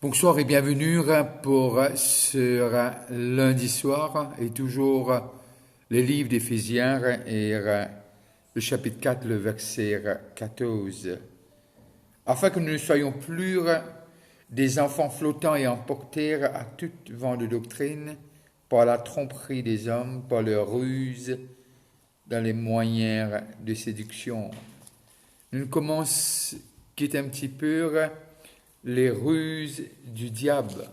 Bonsoir et bienvenue pour ce lundi soir et toujours les livres d'Éphésiens et le chapitre 4, le verset 14. Afin que nous ne soyons plus des enfants flottants et emportés à toute vent de doctrine par la tromperie des hommes, par leur ruse dans les moyens de séduction. Nous commençons quitter un petit peu les ruses du diable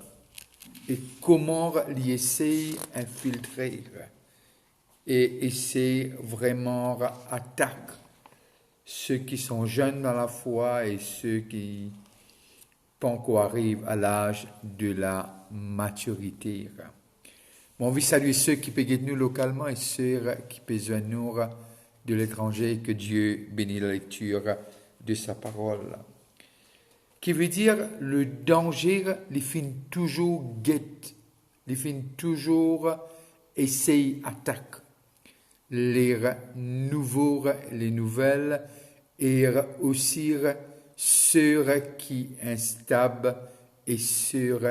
et comment l'y essayer d'infiltrer et essayer vraiment attaquer ceux qui sont jeunes dans la foi et ceux qui pas encore arrivent à l'âge de la maturité. On veut saluer ceux qui peuvent nous localement et ceux qui peuvent nous de l'étranger, que Dieu bénisse la lecture de sa parole. Qui veut dire le danger, les films toujours guettent, les films toujours essayent attaque, les nouveaux, les nouvelles, et aussi ceux qui instables et ceux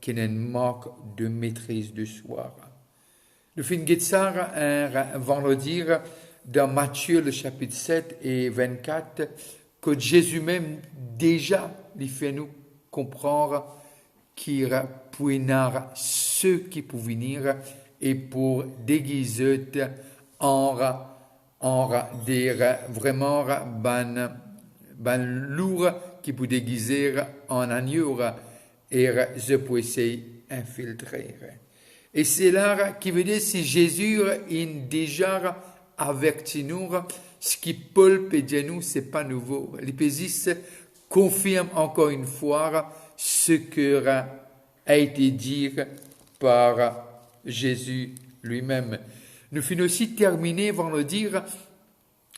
qui n'ont manque de maîtrise de soi. Le film guette ça un vendredi dans Matthieu le chapitre 7 et 24, que Jésus même déjà lui fait nous comprendre qu'il poignard ceux qui peuvent venir et pour déguiser en dire vraiment ban lourd qui peut déguiser en agneau et je peux essayer infiltrer. Et c'est là qui veut dire si Jésus est déjà averti nous, ce qui Paul peut dire nous, c'est pas nouveau. L'Éphésis confirme encore une fois ce que a été dit par Jésus lui-même. Nous finissons aussi terminé vendredi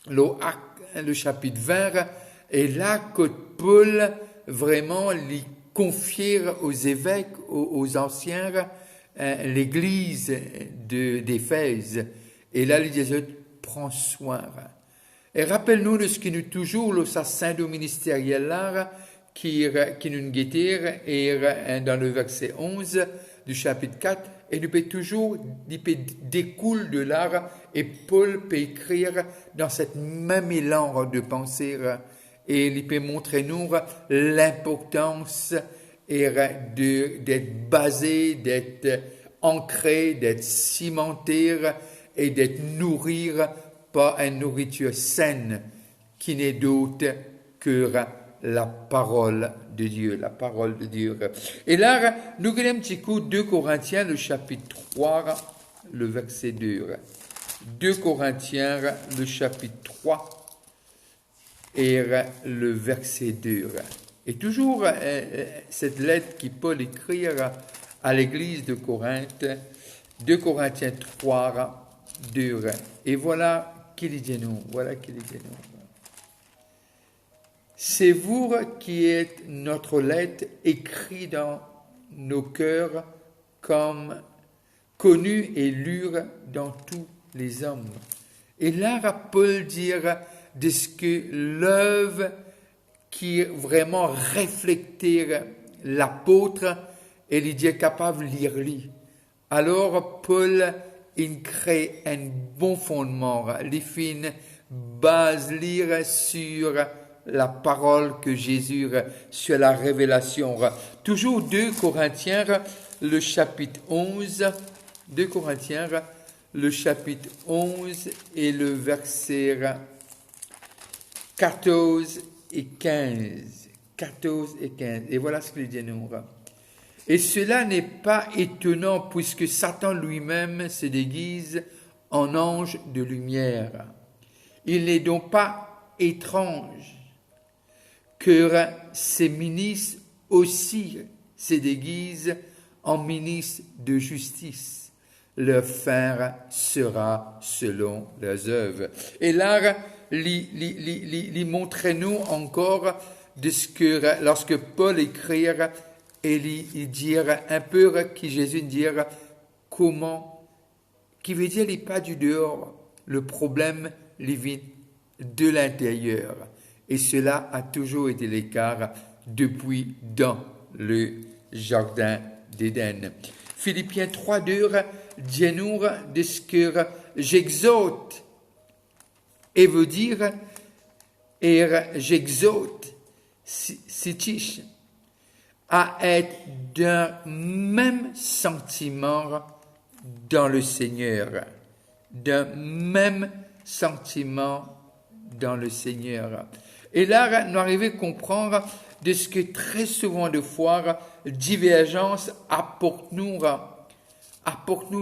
le chapitre 20 et là que Paul vraiment lui confie aux évêques, aux anciens, l'église d'Éphèse. Et là, il dit, prends soin. Et rappelle-nous de ce qui nous toujours, le sacerdoce ministériel là, qui nous guettait, et dans le verset 11 du chapitre 4, et nous peut toujours, il peut découle de là, et Paul peut écrire dans cette même élan de pensée, et il peut montrer nous l'importance d'être basé, d'être ancré, d'être cimenté et d'être nourri par une nourriture saine qui n'est d'autre que la parole de Dieu, la parole de Dieu. Et là, nous regardons un petit coup 2 Corinthiens, le chapitre 3, le verset 2. 2 Corinthiens, le chapitre 3 et le verset 2. Et toujours cette lettre qui Paul écrit à l'église de Corinthe, 2 Corinthiens 3, 2. Et voilà qu'il dit nous, C'est vous qui êtes notre lettre écrite dans nos cœurs comme connue et lue dans tous les hommes. Et là, Paul dit de ce que l'œuvre qui vraiment refléter l'apôtre, et il est capable de lire lui. Alors, Paul, il crée un bon fondement, il fait une base lire sur la parole que Jésus, sur la révélation. Toujours 2 Corinthiens, le chapitre 11, 2 Corinthiens, le chapitre 11 et le verset 14 et 15. 14 et 15. Et voilà ce qu'il dit nous. Et cela n'est pas étonnant puisque Satan lui-même se déguise en ange de lumière. Il n'est donc pas étrange que ces ministres aussi se déguisent en ministres de justice. Leur fin sera selon leurs œuvres. Et là, montrez-nous encore de ce que, lorsque Paul écrit, et il dit un peu qui Jésus dit comment, qui veut dire il pas du dehors, le problème il vient de l'intérieur. Et cela a toujours été le cas depuis dans le jardin d'Éden. Philippiens 3:2 dit nous de ce que j'exhorte et veut dire j'exhorte Sitish à être d'un même sentiment dans le Seigneur, d'un même sentiment dans le Seigneur. Et là, nous arrivons à comprendre de ce que très souvent de fois, divergence apporte nous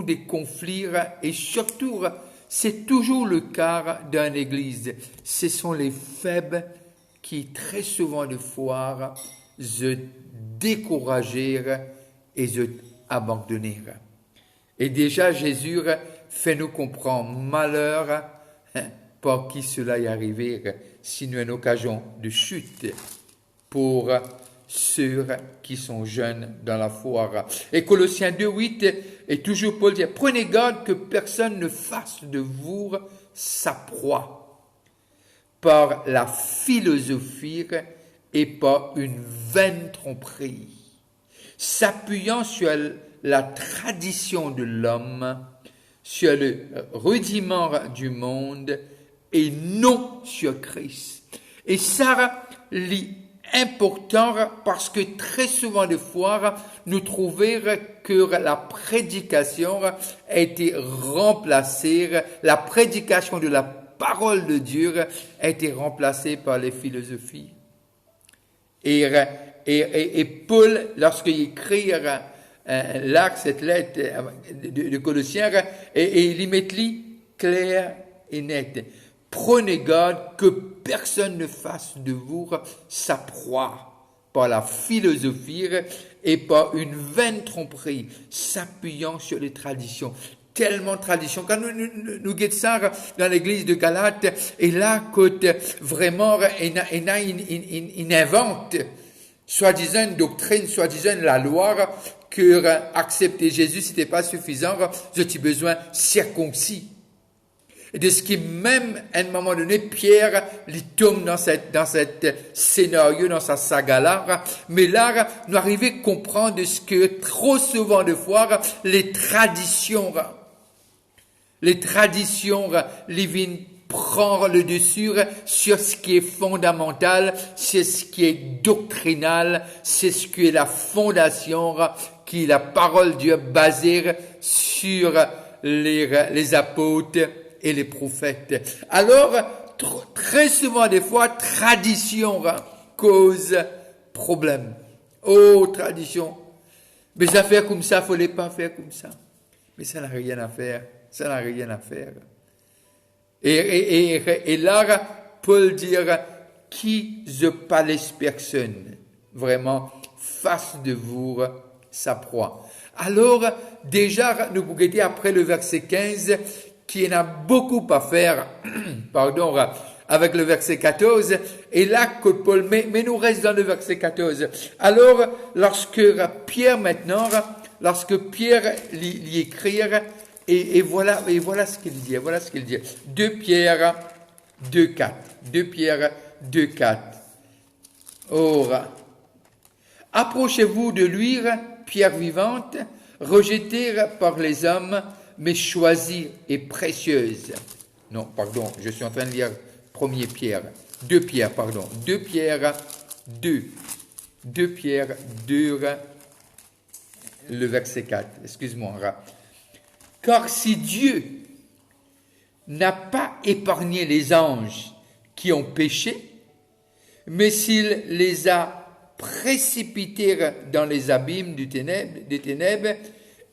des conflits et surtout, c'est toujours le cas dans l'Église. Ce sont les faibles qui très souvent de fois se découragent et se abandonnent. Et déjà, Jésus fait nous comprendre malheur par qui cela est arrivé, sinon une occasion de chute pour ceux qui sont jeunes dans la foi. Et Colossiens 2:8 est toujours Paul dit, prenez garde que personne ne fasse de vous sa proie par la philosophie et par une vaine tromperie, s'appuyant sur la tradition de l'homme, sur le rudiment du monde et non sur Christ. Et ça, c'est important parce que très souvent de fois, nous trouvons que la prédication a été remplacée, la prédication de la parole de Dieu a été remplacée par les philosophies. Et Paul, lorsqu'il écrit cette lettre de Colossiens, et il y met clair et net. Prenez garde que personne ne fasse de vous sa proie par la philosophie et par une vaine tromperie, s'appuyant sur les traditions. Tellement de traditions. Quand nous guettons ça dans l'église de Galate, et là, vraiment, il invente, soi-disant une doctrine, soi-disant la loi, que accepter Jésus, c'était pas suffisant, j'ai besoin circoncis. Et de ce qui même, à un moment donné, Pierre, il tombe dans cette scénario, dans sa saga-là. Mais là, nous arrivons à comprendre de ce que trop souvent de fois, les traditions, les viennent prendre le dessus sur ce qui est fondamental, c'est ce qui est doctrinal, c'est ce qui est la fondation, qui est la parole de Dieu basée sur les apôtres et les prophètes. Alors, très souvent des fois, tradition cause problème. Oh, tradition. Mais ça faire comme ça, il ne fallait pas faire comme ça. Mais ça n'a rien à faire. Ça n'a rien à faire. Et là, Paul dit, qui ne pas les personnes, vraiment, fasse de vous sa proie. Alors, déjà, nous regardons après le verset 15, qui en a beaucoup à faire, avec le verset 14, et là, que Paul, mais nous reste dans le verset 14. Alors, lorsque Pierre l'y écrit, et voilà ce qu'il dit, 2 Pierre 2:4, 2 Pierre 2:4. Or, approchez-vous de lui, pierre vivante, rejetée par les hommes, mais choisie et précieuse. Non, pardon, je suis en train de lire 2 Pierre 2, le verset 4, excuse-moi. Car si Dieu n'a pas épargné les anges qui ont péché, mais s'il les a précipités dans les abîmes des ténèbres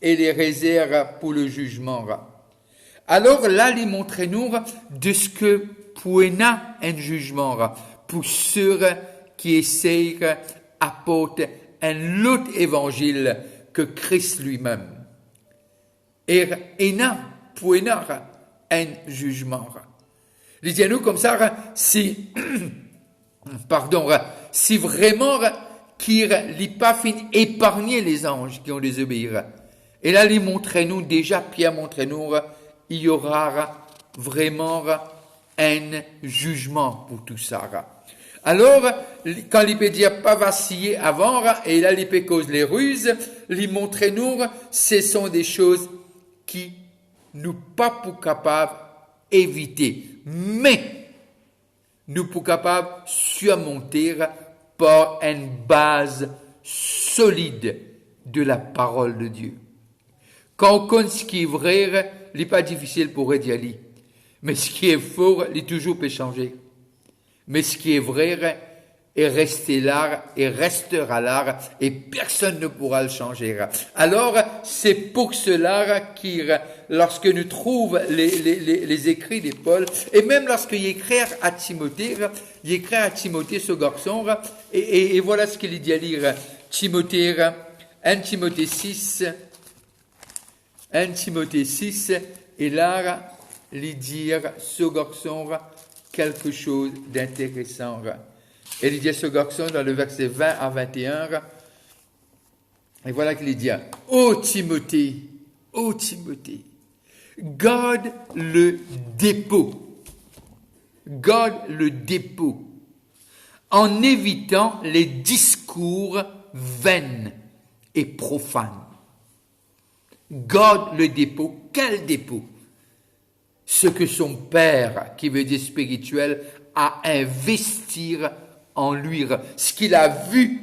et les réserve pour le jugement. Alors là, il montre-nous de ce que pour un jugement, pour ceux qui essayent d'apporter un autre évangile que Christ lui-même. Et pour un jugement. Lisez-nous comme ça, si vraiment qu'il n'a pas fini épargner les anges qui ont désobéi. Et là, Pierre montre-nous, il y aura vraiment un jugement pour tout ça. Alors, quand il peut dire pas vaciller avant, et là, il peut cause les ruses, lui montrer nous, ce sont des choses qui nous pas pour capables éviter, mais nous pour capables surmonter par une base solide de la parole de Dieu. Quand on connaît ce qui est vrai, il n'est pas difficile pour dire lui. Mais ce qui est faux, il toujours peut changer. Mais ce qui est vrai est resté là et restera là et personne ne pourra le changer. Alors, c'est pour cela que lorsque nous trouvons les écrits de Paul, et même lorsqu'il écrit à Timothée ce garçon, et voilà ce qu'il dit à lire, Timothée, 1 Timothée 6, et là, il dit ce garçon quelque chose d'intéressant. Et il dit à ce garçon dans le verset 20 à 21, et voilà qu'il dit, ô Timothée, garde le dépôt, en évitant les discours vains et profanes. Garde le dépôt. Quel dépôt? Ce que son père, qui veut dire spirituel, a investir en lui. Ce qu'il a vu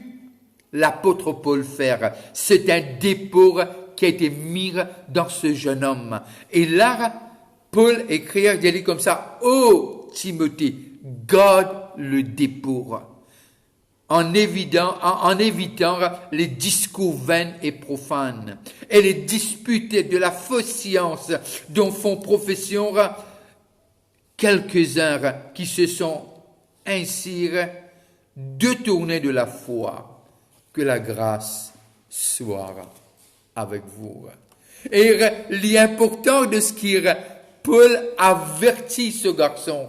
l'apôtre Paul faire, c'est un dépôt qui a été mis dans ce jeune homme. Et là, Paul écrit, il dit comme ça, ô Timothée, garde le dépôt. En évitant les discours vains et profanes et les disputes de la fausse science dont font profession quelques-uns qui se sont ainsi détournés de la foi. Que la grâce soit avec vous. Et l'important de ce qu'il Paul avertit ce garçon.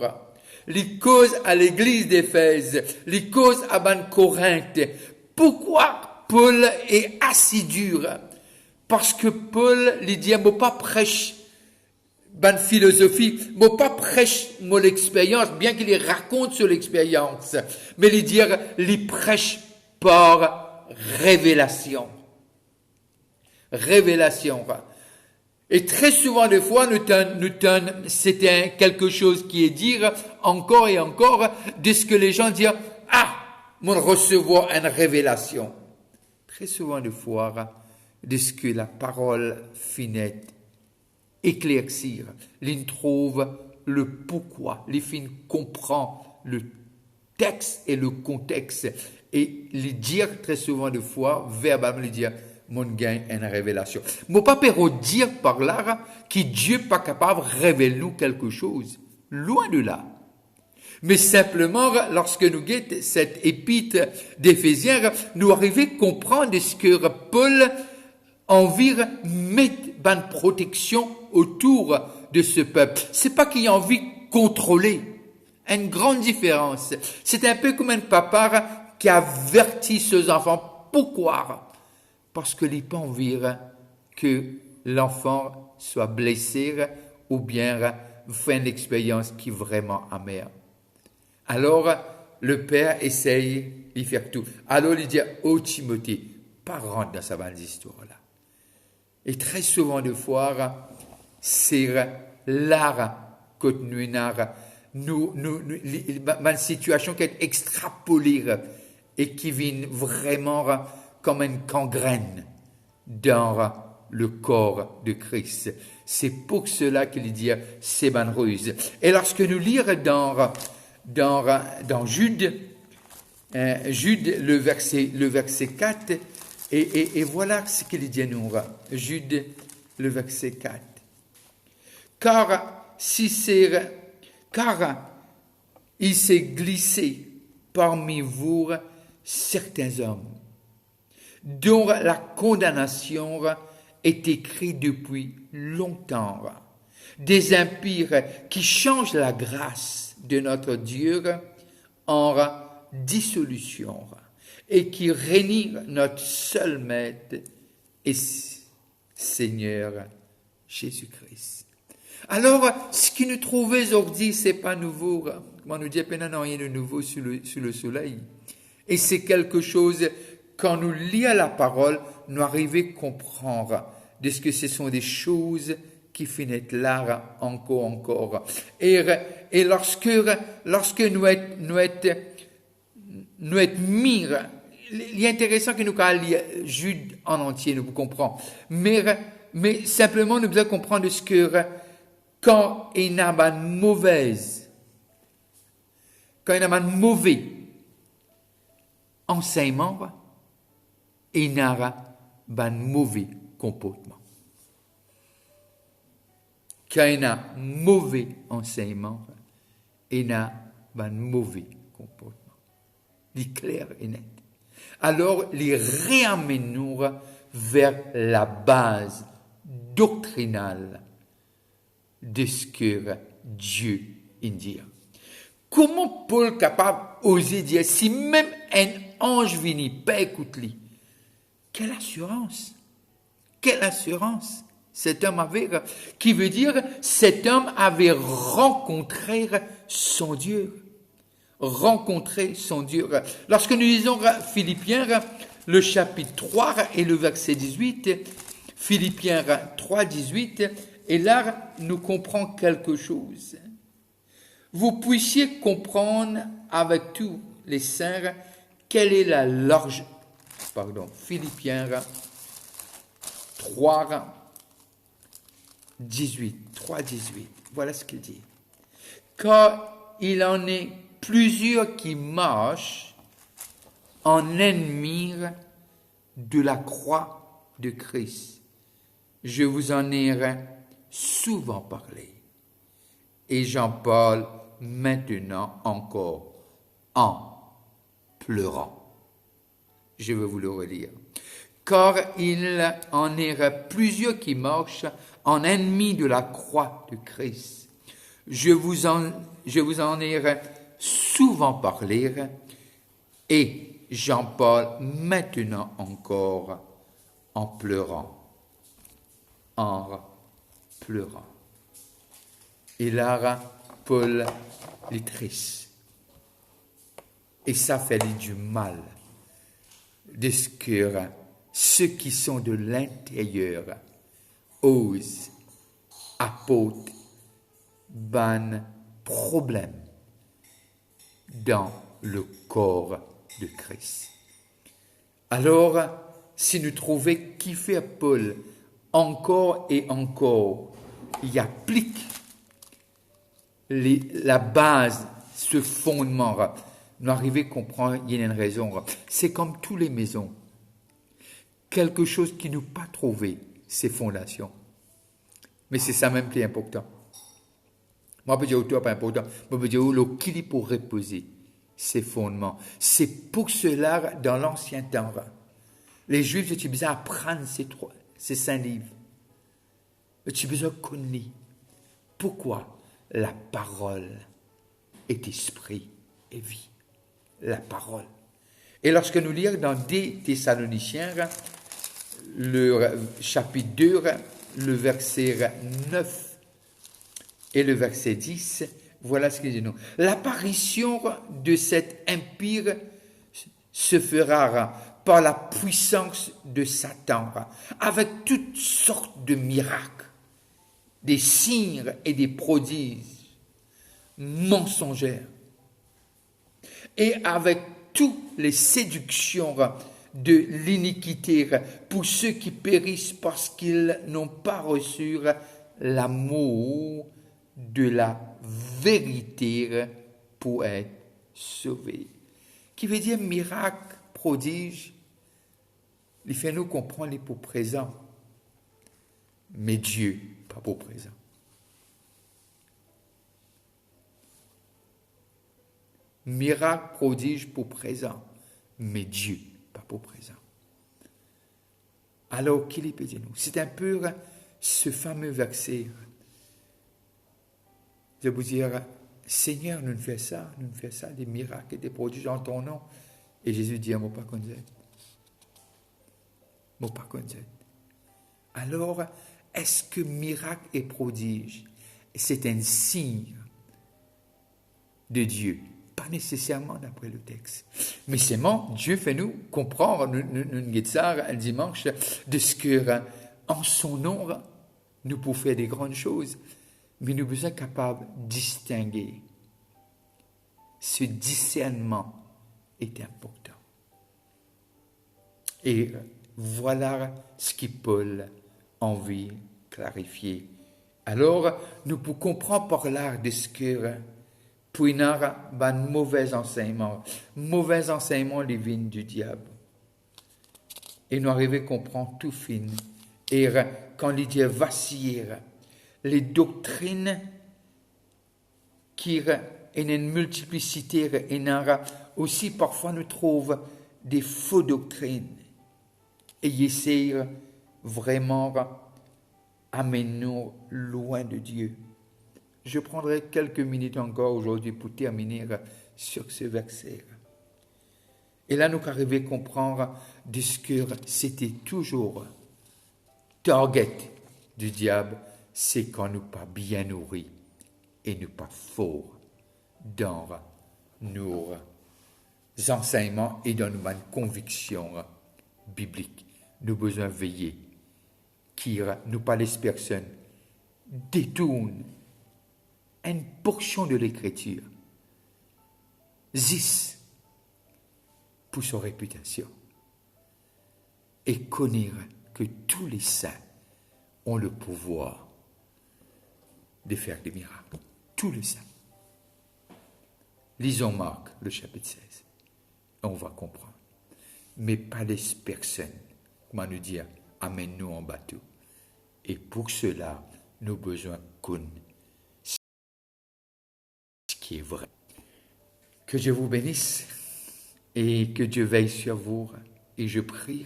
Les causes à l'église d'Éphèse, les causes à Ban Corinthe. Pourquoi Paul est assidu? Parce que Paul lui dit, moi pas prêche ban philosophie, moi pas prêche mon expérience, bien qu'il raconte sur l'expérience, mais lui dire, il prêche par révélation. Révélation. Et très souvent, des fois, c'est quelque chose qui est dire encore et encore de ce que les gens disent, mon recevoir une révélation. Très souvent, des fois, de ce que la parole finit éclaircir. L'on trouve le pourquoi. L'on comprend le texte et le contexte. Et les dire très souvent, des fois, verbalement, les dire, mon gain une révélation. Mon pas dire par là que Dieu n'est pas capable de révéler nous quelque chose. Loin de là. Mais simplement, lorsque nous guettons cette épître d'Éphésiens, nous arrivons à comprendre ce que Paul envie de mettre une protection autour de ce peuple. C'est pas qu'il a envie de contrôler. Une grande différence. C'est un peu comme un papa qui avertit ses enfants. Pourquoi? Parce que il pas envie que l'enfant soit blessé ou bien fait une expérience qui est vraiment amère. Alors, le père essaye d'y faire tout. Alors, il dit, ô Timothée, pas rentrer dans sa bande histoire-là. Et très souvent, de fois, c'est l'art que nous, une situation qui est extrapolée et qui vient vraiment comme une gangrène dans le corps de Christ. C'est pour cela qu'il dit c'est ban ruse. Et lorsque nous lisons dans Jude, le verset 4, et voilà ce qu'il dit à nous. Jude, le verset 4. Car il s'est glissé parmi vous certains hommes dont la condamnation est écrite depuis longtemps, des impires qui changent la grâce de notre Dieu en dissolution et qui réunit notre seul Maître et Seigneur Jésus-Christ. Alors, ce qui nous trouve aujourd'hui, c'est pas nouveau. Comment nous dit, non, rien de nouveau sous le soleil. Et c'est quelque chose, quand nous lisons la parole, nous arrivons à comprendre de ce que ce sont des choses qui finissent là encore. Et lorsque nous être mis, il est intéressant que nous lire Jude en entier, nous comprenons. Mais simplement, nous devons comprendre ce que quand il y a une mauvaise, quand il y a un mauvais enseignement, il y a un mauvais comportement. Quand il y a un mauvais enseignement, il y a un mauvais comportement. Il est clair et net. Alors, les réamenons vers la base doctrinale de ce que Dieu dit. Comment Paul est capable d'oser dire, si même un ange vient, pas écoute-lui, quelle assurance cet homme avait, qui veut dire, cet homme avait rencontré son Dieu. Lorsque nous lisons Philippiens, le chapitre 3 et le verset 18, Philippiens 3, 18, et là, nous comprenons quelque chose. Vous puissiez comprendre avec tous les saints quelle est la large... Philippiens 3, 18. Voilà ce qu'il dit. Car il en est plusieurs qui marchent en ennemis de la croix de Christ. Je vous en ai souvent parlé. Et j'en parle maintenant encore en pleurant. Je vais vous le relire. Car il en est plusieurs qui marchent en ennemis de la croix de Christ. Je vous en ai souvent parlé et j'en parle maintenant encore en pleurant. Et là, Paul est triste. Et ça fait du mal de ce que ceux qui sont de l'intérieur osent apporter un problème dans le corps de Christ. Alors, si nous trouvons qui fait Paul encore et encore, il applique la base, ce fondement, nous arrivons à comprendre, il y a une raison. C'est comme toutes les maisons. Quelque chose qui nous pas trouvé, ces fondations. Mais c'est ça même qui est important. Moi, je peux dire toi pas important. Moi, je peux dire le qui pour reposer ces fondements. C'est pour cela, dans l'ancien temps, les Juifs, tu as besoin d'apprendre ces 5 livres. Tu as besoin de connaître. Pourquoi? La parole est esprit et vie. La parole. Et lorsque nous lisons dans 2 Thessaloniciens, le chapitre 2, le verset 9 et le verset 10, voilà ce qu'il dit nous. L'apparition de cet empire se fera par la puissance de Satan, avec toutes sortes de miracles, des signes et des prodiges mensongers, et avec toutes les séductions de l'iniquité pour ceux qui périssent parce qu'ils n'ont pas reçu l'amour de la vérité pour être sauvés. Qui veut dire miracle, prodige, il fait nous comprendre les pour présent, mais Dieu, pas pour présent. Miracle, prodige pour présent, mais Dieu, pas pour présent. Alors, qu'il peut dire nous? C'est un peu ce fameux verset. Je vous dire, Seigneur, nous fais ça, des miracles et des prodiges en ton nom. Et Jésus dit, moi pas comme ça. Moi pas comme ça. Alors, est-ce que miracle et prodige, c'est un signe de Dieu. Pas nécessairement d'après le texte. Mais seulement, Dieu fait nous comprendre, nous un dimanche, de ce que, en son nom, nous pouvons faire des grandes choses. Mais nous sommes capables de distinguer. Ce discernement est important. Et voilà ce que Paul a envie de clarifier. Alors, nous pouvons comprendre par là de ce que pour une mauvais enseignement les vignes du diable. Et nous arrivons à comprendre tout fin. Et quand les dieux vacillent, les doctrines qui ont une multiplicité, et aussi parfois nous trouvons des fausses doctrines. Et essayer vraiment amener-nous loin de Dieu. Je prendrai quelques minutes encore aujourd'hui pour terminer sur ce verset. Et là, nous arrivons à comprendre de ce que c'était toujours target du diable, c'est quand nous pas bien nourris et nous pas forts dans nos enseignements et dans nos convictions bibliques. Nous avons besoin de veiller, qui nous pas les personnes détournent une portion de l'écriture, pour sa réputation, et connaître que tous les saints ont le pouvoir de faire des miracles. Tous les saints. Lisons Marc, le chapitre 16. On va comprendre. Mais pas les personnes, comment nous dire, amène-nous en bateau. Et pour cela, nous avons besoin qu'on ce qui est vrai. Que Dieu vous bénisse et que Dieu veille sur vous. Et je prie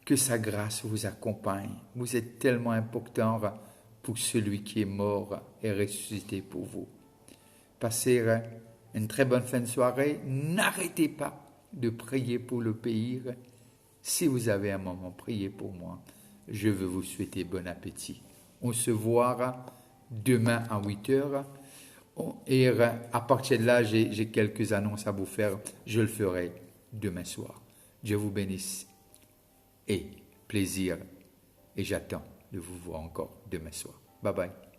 que sa grâce vous accompagne. Vous êtes tellement important pour celui qui est mort et ressuscité pour vous. Passez une très bonne fin de soirée. N'arrêtez pas de prier pour le pays. Si vous avez un moment, priez pour moi. Je veux vous souhaiter bon appétit. On se verra demain à 8h. Et à partir de là, j'ai quelques annonces à vous faire. Je le ferai demain soir. Dieu vous bénisse. Et plaisir. Et j'attends de vous voir encore demain soir. Bye bye.